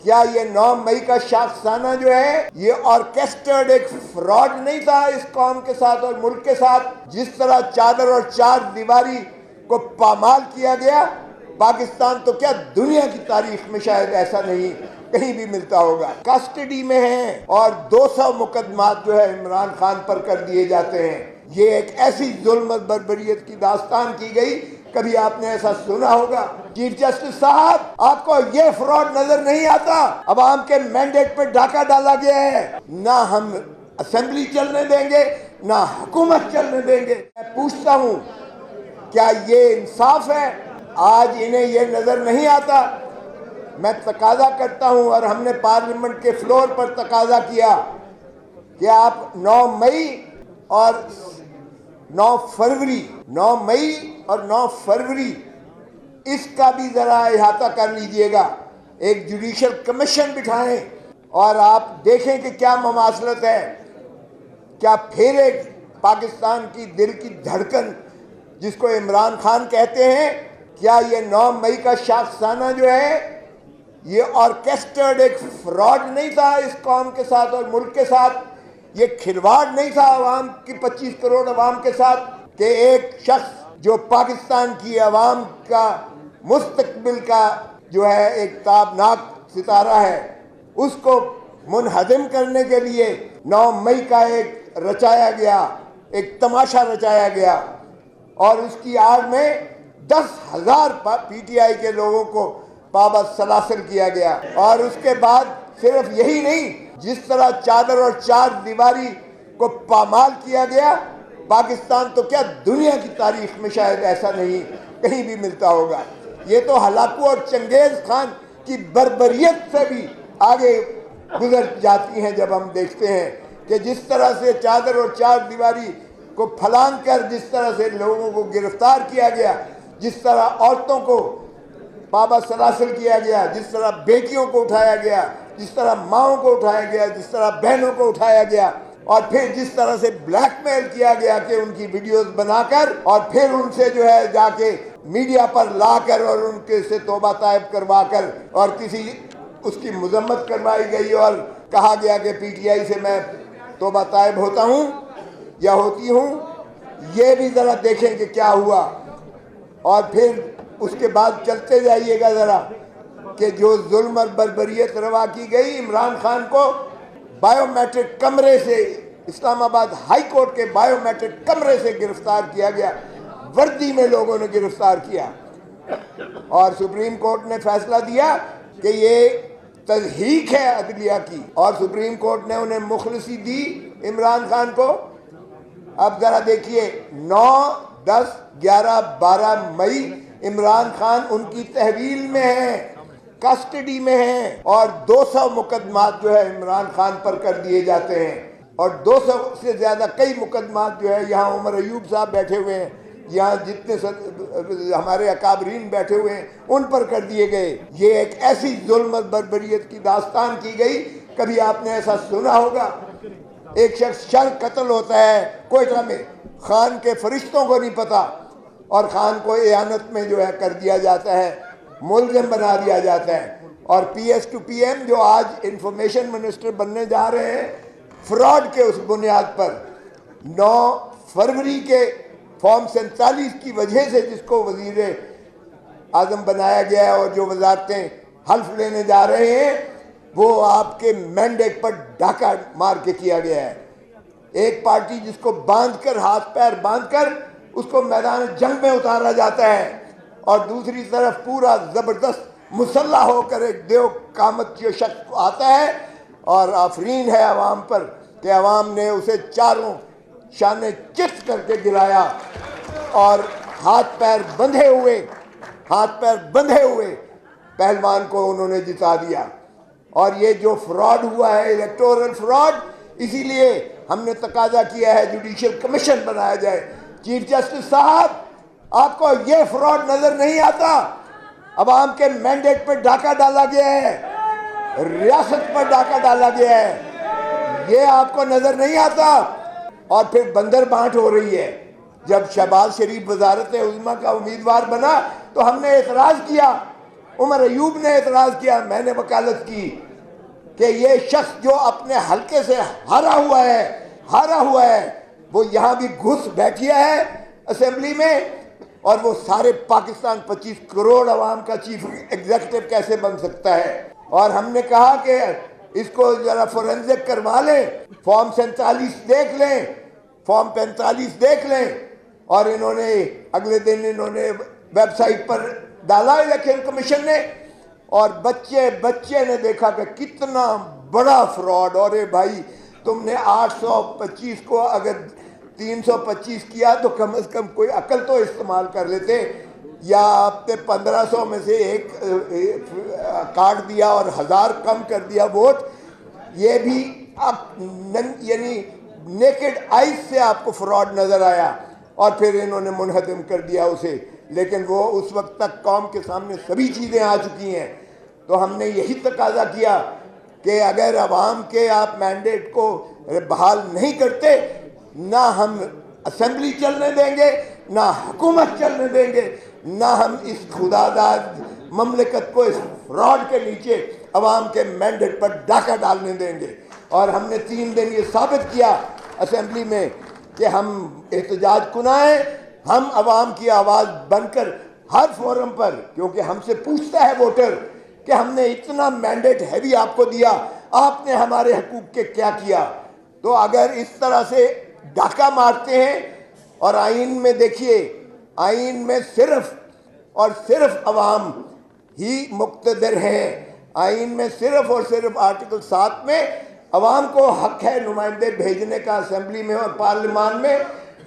کیا یہ 9 مئی کا شاخسانہ جو ہے یہ آرکیسٹرڈ ایک فراڈ نہیں تھا اس قوم کے ساتھ اور ملک کے ساتھ؟ جس طرح چادر اور چار دیواری کو پامال کیا گیا، پاکستان تو کیا دنیا کی تاریخ میں شاید ایسا نہیں کہیں بھی ملتا ہوگا۔ کسٹڈی میں ہیں اور 200 مقدمات جو ہے عمران خان پر کر دیے جاتے ہیں۔ یہ ایک ایسی ظلم اور بربریت کی داستان کی گئی، کبھی آپ نے ایسا سنا ہوگا؟ چیف جسٹس صاحب، آپ کو یہ فراڈ نظر نہیں آتا؟ عوام کے مینڈیٹ پہ ڈاکہ ڈالا گیا ہے، نہ ہم اسمبلی چلنے دیں گے نہ حکومت چلنے دیں گے۔ میں پوچھتا ہوں، کیا یہ انصاف ہے؟ آج انہیں یہ نظر نہیں آتا؟ میں تقاضا کرتا ہوں، اور ہم نے پارلیمنٹ کے فلور پر تقاضا کیا کہ آپ 9 مئی اور 9 فروری اس کا بھی ذرا احاطہ کر لیجئے گا، ایک جوڈیشل کمیشن بٹھائیں اور آپ دیکھیں کہ کیا مماثلت ہے، کیا پھر ایک پاکستان کی دل کی دھڑکن جس کو عمران خان کہتے ہیں، کیا یہ 9 مئی کا شاخسانہ جو ہے یہ آرکیسٹرڈ ایک فراڈ نہیں تھا اس قوم کے ساتھ اور ملک کے ساتھ؟ یہ کھلواڑ نہیں تھا عوام کی 25 کروڑ عوام کے ساتھ کہ ایک شخص جو پاکستان کی عوام کا مستقبل کا جو ہے ایک تابناک ستارہ ہے، اس کو منہدم کرنے کے لیے 9 مئی کا ایک رچایا گیا، ایک تماشا رچایا گیا، اور اس کی آڑ میں 10,000 پی ٹی آئی کے لوگوں کو پابند سلاسل کیا گیا۔ اور اس کے بعد صرف یہی نہیں، جس طرح چادر اور چار دیواری کو پامال کیا گیا، پاکستان تو کیا دنیا کی تاریخ میں شاید ایسا نہیں کہیں بھی ملتا ہوگا۔ یہ تو ہلاکو اور چنگیز خان کی بربریت سے بھی آگے گزر جاتی ہیں جب ہم دیکھتے ہیں کہ جس طرح سے چادر اور چار دیواری کو پھلانگ کر جس طرح سے لوگوں کو گرفتار کیا گیا، جس طرح عورتوں کو پابند سلاسل کیا گیا، جس طرح بیٹیوں کو اٹھایا گیا، جس طرح ماؤں کو اٹھایا گیا، جس طرح بہنوں کو اٹھایا گیا، اور پھر جس طرح سے بلیک میل کیا گیا کہ ان کی ویڈیوز بنا کر اور پھر ان سے جو ہے جا کے میڈیا پر لا کر اور ان کے سے توبہ طائب کروا کر اور کسی اس کی مذمت کروائی گئی اور کہا گیا کہ پی ٹی آئی سے میں توبہ طائب ہوتا ہوں یا ہوتی ہوں۔ یہ بھی ذرا دیکھیں کہ کیا ہوا، اور پھر اس کے بعد چلتے جائیے گا ذرا کہ جو ظلم اور بربریت روا کی گئی، عمران خان کو بائیو میٹرک کمرے سے اسلام آباد ہائی کورٹ کے بائیو میٹرک کمرے سے گرفتار کیا گیا، وردی میں لوگوں نے گرفتار کیا، اور سپریم کورٹ نے فیصلہ دیا کہ یہ تضحیک ہے عدلیہ کی، اور سپریم کورٹ نے انہیں مخلصی دی عمران خان کو۔ اب ذرا دیکھیے 9، 10، 11، 12 مئی عمران خان ان کی تحویل میں ہیں، کسٹڈی میں ہیں، اور 200 مقدمات جو ہے عمران خان پر کر دیے جاتے ہیں، اور 200 سے زیادہ کئی مقدمات جو ہے یہاں عمر ایوب صاحب بیٹھے ہوئے ہیں، یہاں جتنے ہمارے اکابرین بیٹھے ہوئے ہیں ان پر کر دیے گئے۔ یہ ایک ایسی ظلم اور بربریت کی داستان کی گئی، کبھی آپ نے ایسا سنا ہوگا؟ ایک شخص شر قتل ہوتا ہے کوئٹہ میں، خان کے فرشتوں کو نہیں پتا، اور خان کو اعانت میں جو ہے کر دیا جاتا ہے، ملزم بنا دیا جاتا ہے، اور پی ایس ٹو پی ایم جو آج انفارمیشن منسٹر بننے جا رہے ہیں، فراڈ کے اس بنیاد پر 9 فروری کے فارم 47 کی وجہ سے جس کو وزیر اعظم بنایا گیا ہے اور جو وزارتیں حلف لینے جا رہے ہیں، وہ آپ کے مینڈیٹ پر ڈاکہ مار کے کیا گیا ہے۔ ایک پارٹی جس کو باندھ کر، ہاتھ پیر باندھ کر اس کو میدان جنگ میں اتارا جاتا ہے، اور دوسری طرف پورا زبردست مسلح ہو کر ایک دیو قامت جو شخص آتا ہے، اور آفرین ہے عوام پر کہ عوام نے اسے چاروں شانے چت کر کے گرایا، اور ہاتھ پیر بندھے ہوئے پہلوان کو انہوں نے جتا دیا۔ اور یہ جو فراڈ ہوا ہے، الیکٹورل فراڈ، اسی لیے ہم نے تقاضا کیا ہے جوڈیشل کمیشن بنایا جائے۔ چیف جسٹس صاحب، آپ کو یہ فراڈ نظر نہیں آتا؟ عوام کے مینڈیٹ پر ڈاکہ ڈالا گیا ہے، ریاست پر ڈاکہ ڈالا گیا ہے، یہ آپ کو نظر نہیں آتا؟ اور پھر بندر بانٹ ہو رہی ہے۔ جب شہباز شریف وزارت عظمیٰ کا امیدوار بنا تو ہم نے اعتراض کیا، عمر ایوب نے اعتراض کیا، میں نے وکالت کی کہ یہ شخص جو اپنے حلقے سے ہارا ہوا ہے وہ یہاں بھی گھس بیٹھیا ہے اسمبلی میں، اور وہ سارے پاکستان 25 کروڑ عوام کا چیف ایگزیکٹو کیسے بن سکتا ہے؟ اور ہم نے کہا کہ اس کو ذرا فورنزک کروا لیں، فارم 47 دیکھ لیں، فارم 45 دیکھ لیں، اور انہوں نے اگلے دن ویب سائٹ پر ڈالا الیکشن کمیشن نے، اور بچے نے دیکھا کہ کتنا بڑا فراڈ. اور بھائی تم نے 825 کو اگر 325 کیا تو کم از کم کوئی عقل تو استعمال کر لیتے، یا آپ نے 1500 میں سے ایک کاٹ دیا اور 1000 کم کر دیا ووٹ. یہ بھی اب یعنی نیکڈ آئیز سے آپ کو فراڈ نظر آیا، اور پھر انہوں نے منہدم کر دیا اسے. لیکن وہ اس وقت تک قوم کے سامنے سبھی چیزیں آ چکی ہیں. تو ہم نے یہی تقاضا کیا کہ اگر عوام کے آپ مینڈیٹ کو بحال نہیں کرتے، نہ ہم اسمبلی چلنے دیں گے، نہ حکومت چلنے دیں گے، نہ ہم اس خداداد مملکت کو اس فراڈ کے نیچے عوام کے مینڈیٹ پر ڈاکہ ڈالنے دیں گے. اور ہم نے 3 دن یہ ثابت کیا اسمبلی میں کہ ہم احتجاج کناں ہیں، ہم عوام کی آواز بن کر ہر فورم پر، کیونکہ ہم سے پوچھتا ہے ووٹر کہ ہم نے اتنا مینڈیٹ ہیوی آپ کو دیا، آپ نے ہمارے حقوق کے کیا کیا؟ تو اگر اس طرح سے ڈاکہ مارتے ہیں، اور آئین میں دیکھیے، آئین میں صرف اور صرف عوام ہی مقتدر ہیں. آئین میں صرف اور صرف آرٹیکل 7 میں عوام کو حق ہے نمائندے بھیجنے کا اسمبلی میں اور پارلیمان میں،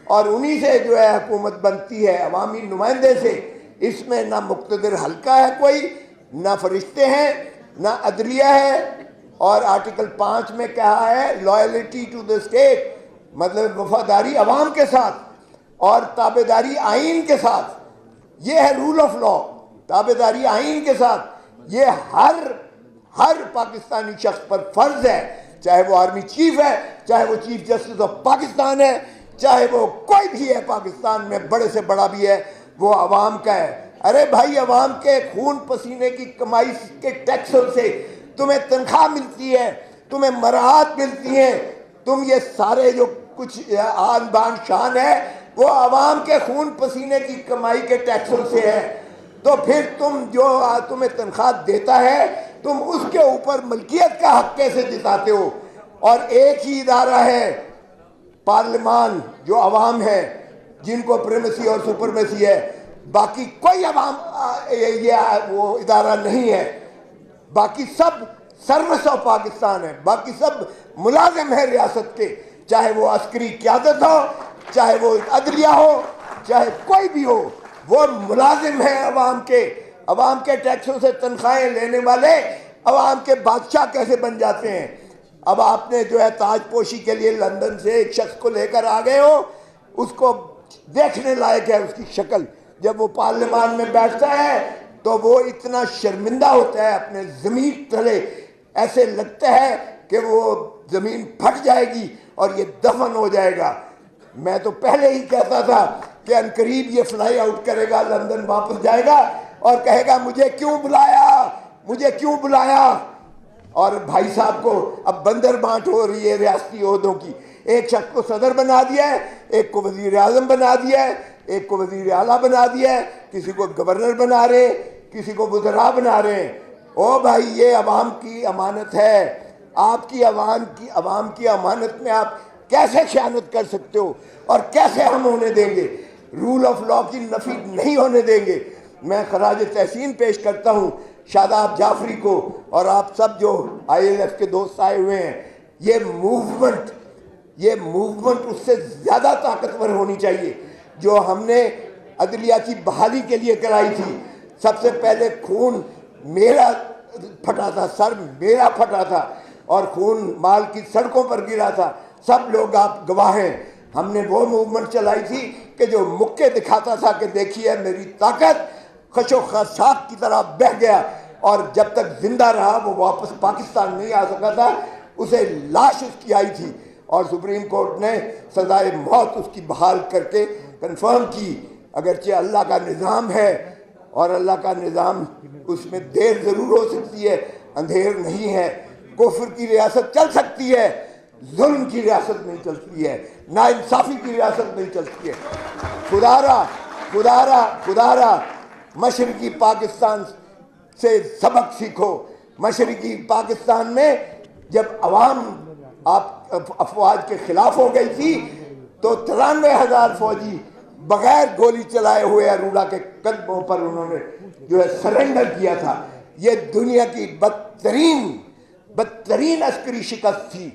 اور انہی سے جو ہے حکومت بنتی ہے، عوامی نمائندے سے. اس میں نہ مقتدر حلقہ ہے کوئی، نہ فرشتے ہیں، نہ عدلیہ ہے. اور آرٹیکل 5 میں کہا ہے لائلٹی ٹو دا اسٹیٹ، مطلب وفاداری عوام کے ساتھ اور تابعداری آئین کے ساتھ. یہ ہے رول آف لا، تابعداری آئین کے ساتھ. یہ ہر پاکستانی شخص پر فرض ہے، چاہے وہ آرمی چیف ہے، چاہے وہ چیف جسٹس آف پاکستان ہے، چاہے وہ کوئی بھی ہے پاکستان میں، بڑے سے بڑا بھی ہے، وہ عوام کا ہے. ارے بھائی، عوام کے خون پسینے کی کمائی کے ٹیکسوں سے تمہیں تنخواہ ملتی ہے، تمہیں مراحت ملتی ہیں، تم یہ سارے جو کچھ آن بان شان ہے وہ عوام کے خون پسینے کی کمائی کے ٹیکسوں سے ہے. تو پھر تم جو تمہیں تنخواہ دیتا ہے، تم اس کے اوپر ملکیت کا حق کیسے جتاتے ہو؟ اور ایک ہی ادارہ ہے پارلیمان جو عوام ہے، جن کو پریمیسی اور سپرمیسی ہے. باقی کوئی عوام یہ وہ ادارہ نہیں ہے. باقی سب سروس آف پاکستان ہے، باقی سب ملازم ہیں ریاست کے، چاہے وہ عسکری قیادت ہو، چاہے وہ عدلیہ ہو، چاہے کوئی بھی ہو، وہ ملازم ہیں عوام کے ٹیکسوں سے تنخواہیں لینے والے عوام کے بادشاہ کیسے بن جاتے ہیں؟ اب آپ نے جو ہے تاج پوشی کے لیے لندن سے ایک شخص کو لے کر آ گئے ہو، اس کو دیکھنے لائق ہے اس کی شکل. جب وہ پارلیمان میں بیٹھتا ہے تو وہ اتنا شرمندہ ہوتا ہے اپنے ضمیر تلے، ایسے لگتا ہے کہ وہ زمین پھٹ جائے گی اور یہ دفن ہو جائے گا. میں تو پہلے ہی کہتا تھا کہ عنقریب یہ فلائی آؤٹ کرے گا، لندن واپس جائے گا اور کہے گا مجھے کیوں بلایا. اور بھائی صاحب کو اب بندر بانٹ ہو رہی ہے ریاستی عہدوں کی. ایک شخص کو صدر بنا دیا ہے، ایک کو وزیر اعظم بنا دیا ہے، ایک کو وزیر اعلیٰ بنا دیا ہے، کسی کو گورنر بنا رہے ہیں، کسی کو وزراء بنا رہے ہیں. او بھائی، یہ عوام کی امانت ہے. آپ کی عوام کی امانت میں آپ کیسے خیانت کر سکتے ہو؟ اور کیسے ہم ہونے دیں گے؟ رول آف لا کی نفی نہیں ہونے دیں گے. میں خراج تحسین پیش کرتا ہوں شاداب جعفری کو اور آپ سب جو ILF کے دوست آئے ہوئے ہیں. یہ موومنٹ اس سے زیادہ طاقتور ہونی چاہیے جو ہم نے عدلیہ کی بحالی کے لیے کرائی تھی. سب سے پہلے خون میرا پھٹا تھا، سر میرا پھٹا تھا، اور خون مال کی سڑکوں پر گرا تھا. سب لوگ آپ گواہ ہیں. ہم نے وہ موومنٹ چلائی تھی کہ جو مکے دکھاتا تھا کہ دیکھیے میری طاقت، خش و خاشاک کی طرح بہہ گیا، اور جب تک زندہ رہا وہ واپس پاکستان نہیں آ سکا تھا. اسے لاش اس کی آئی تھی اور سپریم کورٹ نے سزائے موت اس کی بحال کر کے کنفرم کی. اگرچہ اللہ کا نظام ہے اور اللہ کا نظام اس میں دیر ضرور ہو سکتی ہے، اندھیر نہیں ہے۔ کفر کی ریاست چل سکتی ہے، ظلم کی ریاست نہیں چلتی ہے، ناانصافی کی ریاست نہیں چلتی ہے۔ خدا را مشرقی پاکستان سے سبق سیکھو۔ مشرقی پاکستان میں جب عوام آپ افواج کے خلاف ہو گئی تھی تو 93,000 فوجی بغیر گولی چلائے ہوئے ارورا کے قدموں پر انہوں نے جو ہے سرنڈر کیا تھا۔ یہ دنیا کی بدترین عسکری شکست تھی،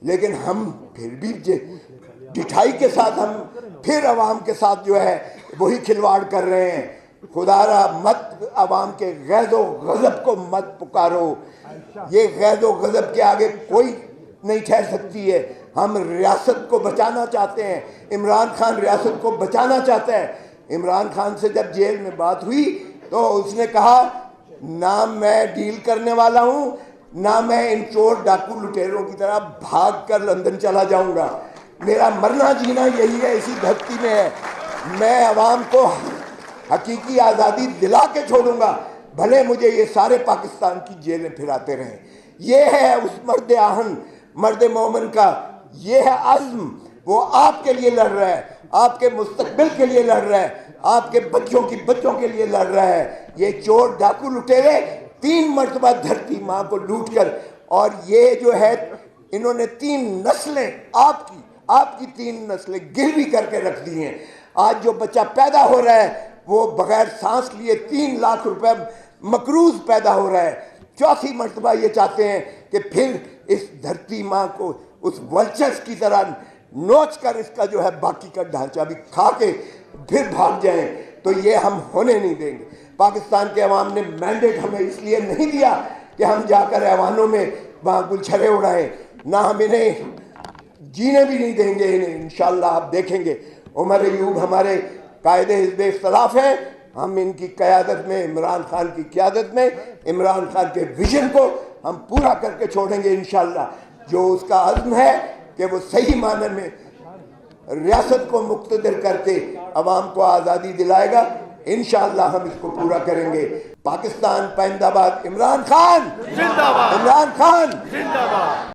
لیکن ہم پھر بھی ڈٹھائی کے ساتھ ہم پھر عوام کے ساتھ جو ہے وہی کھلواڑ کر رہے ہیں۔ خدا را مت عوام کے غیظ و غضب کو مت پکارو، یہ غیظ و غضب کے آگے کوئی نہیں ٹھہر سکتی ہے۔ ہم ریاست کو بچانا چاہتے ہیں، عمران خان ریاست کو بچانا چاہتا ہے۔ عمران خان سے جب جیل میں بات ہوئی تو اس نے کہا نہ میں ڈیل کرنے والا ہوں، نہ میں ان چور ڈاکو لٹیروں کی طرح بھاگ کر لندن چلا جاؤں گا، میرا مرنا جینا یہی ہے، اسی دھرتی میں ہے۔ میں عوام کو حقیقی آزادی دلا کے چھوڑوں گا، بھلے مجھے یہ سارے پاکستان کی جیلیں پھراتے رہیں۔ یہ ہے اس مرد آہن، مرد مومن کا یہ ہے عزم۔ وہ آپ کے لیے لڑ رہا ہے، آپ کے مستقبل کے لیے لڑ رہا ہے، آپ کے بچوں کی بچوں کے لیے لڑ رہا ہے۔ یہ چور ڈاکو لٹیرے 3 مرتبہ دھرتی ماں کو لوٹ کر، اور یہ جو ہے انہوں نے 3 نسلیں آپ کی 3 نسلیں گروی کر کے رکھ دی ہیں۔ آج جو بچہ پیدا ہو رہا ہے وہ بغیر سانس لیے 3 لاکھ روپے مقروض پیدا ہو رہا ہے۔ 4تھی مرتبہ یہ چاہتے ہیں کہ پھر اس دھرتی ماں کو اس ولچرز کی طرح نوچ کر اس کا جو ہے باقی کا ڈھانچہ بھی کھا کے پھر بھاگ جائیں، تو یہ ہم ہونے نہیں دیں گے۔ پاکستان کے عوام نے مینڈیٹ ہمیں اس لیے نہیں دیا کہ ہم جا کر ایوانوں میں وہاں گلچھرے اڑائیں، نہ ہم انہیں جینے بھی نہیں دیں گے انہیں۔ انشاءاللہ آپ دیکھیں گے عمر ایوب ہمارے قائد حزب اختلاف ہیں، ہم ان کی قیادت میں، عمران خان کی قیادت میں، عمران خان کے ویژن کو ہم پورا کر کے چھوڑیں گے انشاءاللہ۔ جو اس کا عزم ہے کہ وہ صحیح معنی میں ریاست کو مقتدر کر کے عوام کو آزادی دلائے گا، انشاءاللہ ہم اس کو پورا کریں گے۔ پاکستان پائندہ باد، عمران خان زندہ باد، عمران خان زندہ باد۔